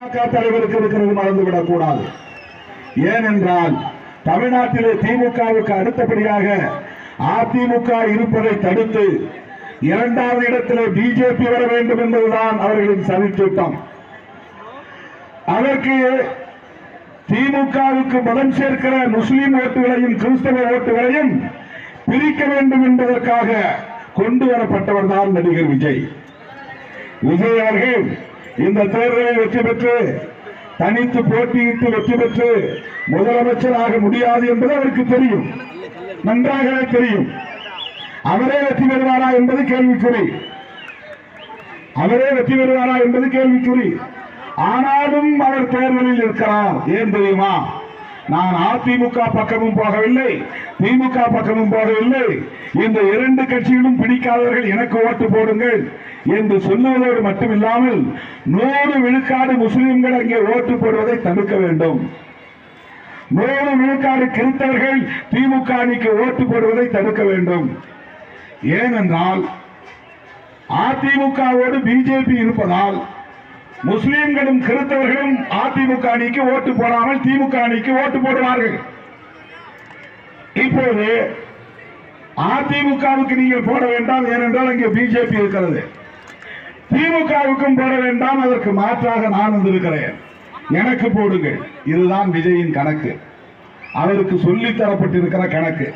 தலைவருக்கு இருக்கிறது மறந்துவிடக் கூடாது. ஏனென்றால் தமிழ்நாட்டிலே திமுகவுக்கு அடுத்தபடியாக அதிமுக இருப்பதை தடுத்து இரண்டாவது இடத்திலே பிஜேபி வர வேண்டும் என்பதுதான் அவர்களின் சதித்திட்டம். அதற்கு திமுகவுக்கு பலம் சேர்க்கிற முஸ்லிம் ஓட்டுகளையும் கிறிஸ்தவ ஓட்டுகளையும் பிரிக்க வேண்டும் என்பதற்காக கொண்டு வரப்பட்டவர் தான் நடிகர் விஜய். விஜய் அவர்கள் இந்த தேர்தலில் வெற்றி பெற்று தனித்து போட்டியிட்டு வெற்றி பெற்று முதலமைச்சராக முடியாது என்பது அவருக்கு தெரியும், நன்றாகவே தெரியும். அவரே வெற்றி பெறுவாரா என்பது கேள்விக்குறி. ஆனாலும் அவர் தேர்தலில் இருக்கிறார். ஏன் தெரியுமா? நான் அதிமுக பக்கமும் போகவில்லை, திமுக பக்கமும் போகவில்லை. இந்த இரண்டு கட்சிகளும் பிடிக்காதவர்கள் எனக்கு ஓட்டு போடுங்கள் என்று சொல்லுவதோடு மட்டுமில்லாமல் 100 விழுக்காடு முஸ்லிம்கள் அங்கே ஓட்டு போடுவதை தடுக்க வேண்டும். 100 விழுக்காடு கிறிஸ்தவர்கள் திமுக அணிக்கு ஓட்டு போடுவதை தடுக்க வேண்டும். ஏனென்றால் அதிமுகவோடு பிஜேபி இருப்பதால் முஸ்லிம்களும் கிறிஸ்தவர்களும் அதிமுக அணிக்கு ஓட்டு போடாமல் திமுக அணிக்கு ஓட்டு போடுவார்கள். இப்போது அதிமுகவுக்கு நீங்கள் போட வேண்டாம், ஏனென்றால் அங்கே பிஜேபி இருக்கிறது. திமுகவுக்கும் போட வேண்டாம், அதற்கு மாற்றாக நான் வந்திருக்கிறேன், எனக்கு போடுங்கள். இதுதான் விஜயின் கணக்கு, அவருக்கு சொல்லித் தரப்பட்டிருக்கிற கணக்கு.